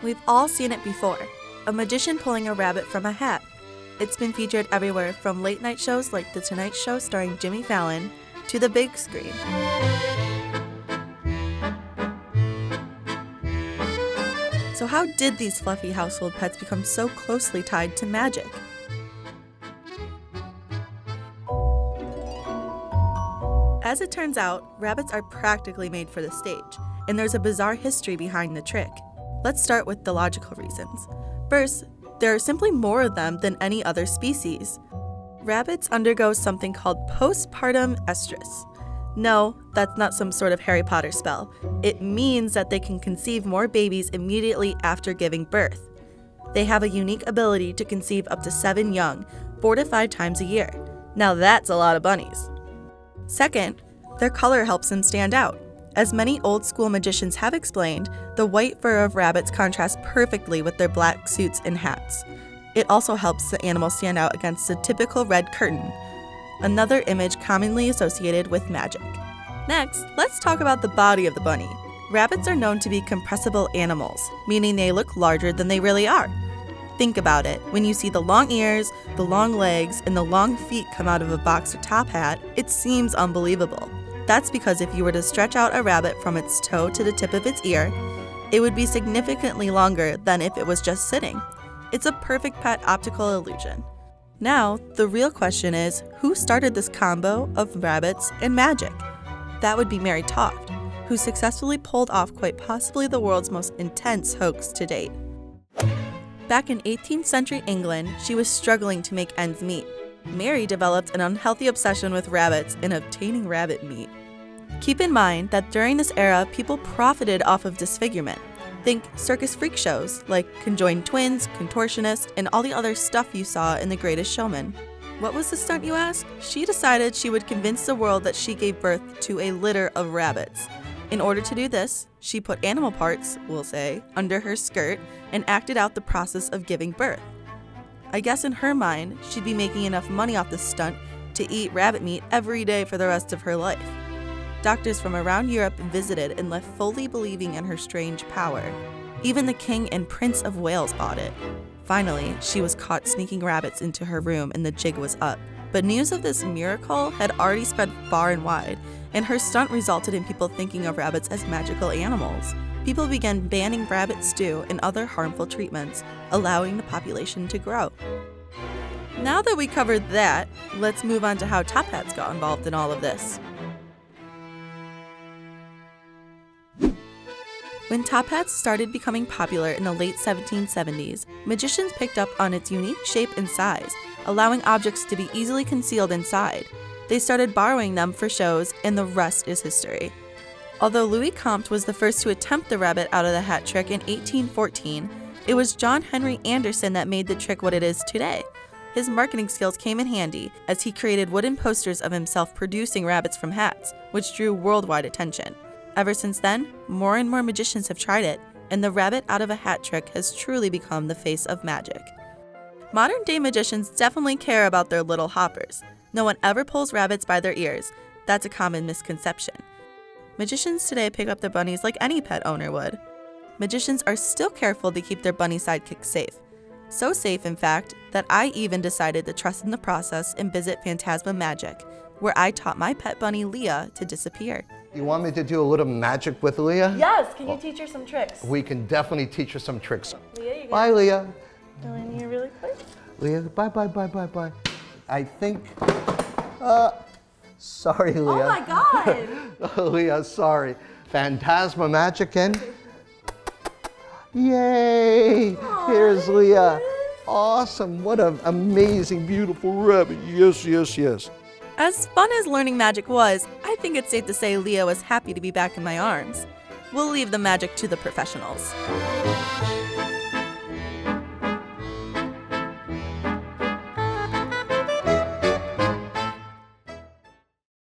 We've all seen it before, a magician pulling a rabbit from a hat. It's been featured everywhere from late night shows like The Tonight Show starring Jimmy Fallon to the big screen. So how did these fluffy household pets become so closely tied to magic? As it turns out, rabbits are practically made for the stage, and there's a bizarre history behind the trick. Let's start with the logical reasons. First, there are simply more of them than any other species. Rabbits undergo something called Postpartum Estrus. No, that's not some sort of Harry Potter spell. It means that they can conceive more babies immediately after giving birth. They have a unique ability to conceive up to 7 young, 4 to 5 times a year. Now that's a lot of bunnies. Second, their color helps them stand out. As many old-school magicians have explained, the white fur of rabbits contrasts perfectly with their black suits and hats. It also helps the animal stand out against the typical red curtain, another image commonly associated with magic. Next, let's talk about the body of the bunny. Rabbits are known to be compressible animals, meaning they look larger than they really are. Think about it. When you see the long ears, the long legs, and the long feet come out of a boxer top hat, it seems unbelievable. That's because if you were to stretch out a rabbit from its toe to the tip of its ear, it would be significantly longer than if it was just sitting. It's a perfect pet optical illusion. Now, the real question is, who started this combo of rabbits and magic? That would be Mary Toft, who successfully pulled off quite possibly the world's most intense hoax to date. Back in 18th century England, she was struggling to make ends meet. Mary developed an unhealthy obsession with rabbits and obtaining rabbit meat. Keep in mind that during this era, people profited off of disfigurement. Think circus freak shows like conjoined twins, contortionists, and all the other stuff you saw in The Greatest Showman. What was the stunt, you ask? She decided she would convince the world that she gave birth to a litter of rabbits. In order to do this, she put animal parts, we'll say, under her skirt and acted out the process of giving birth. I guess in her mind, she'd be making enough money off this stunt to eat rabbit meat every day for the rest of her life. Doctors from around Europe visited and left fully believing in her strange power. Even the King and Prince of Wales bought it. Finally, she was caught sneaking rabbits into her room and the jig was up. But news of this miracle had already spread far and wide, and her stunt resulted in people thinking of rabbits as magical animals. People began banning rabbit stew and other harmful treatments, allowing the population to grow. Now that we covered that, let's move on to how top hats got involved in all of this. When top hats started becoming popular in the late 1770s, magicians picked up on its unique shape and size, allowing objects to be easily concealed inside. They started borrowing them for shows, and the rest is history. Although Louis Comte was the first to attempt the rabbit out of the hat trick in 1814, it was John Henry Anderson that made the trick what it is today. His marketing skills came in handy, as he created wooden posters of himself producing rabbits from hats, which drew worldwide attention. Ever since then, more and more magicians have tried it, and the rabbit out of a hat trick has truly become the face of magic. Modern-day magicians definitely care about their little hoppers. No one ever pulls rabbits by their ears. That's a common misconception. Magicians today pick up their bunnies like any pet owner would. Magicians are still careful to keep their bunny sidekicks safe. So safe, in fact, that I even decided to trust in the process and visit Fantasma Magic, where I taught my pet bunny Leah to disappear. You want me to do a little magic with Leah? Yes, can you teach her some tricks? We can definitely teach her some tricks. Leah, you Bye, Leah. going here really quick? Leah, bye. I think, sorry, Leah. Oh my God! Leah, sorry. Phantasma Magic in. Yay! Aww, Here's Leah. Awesome, what an amazing, beautiful rabbit. Yes. As fun as learning magic was, I think it's safe to say Leah was happy to be back in my arms. We'll leave the magic to the professionals.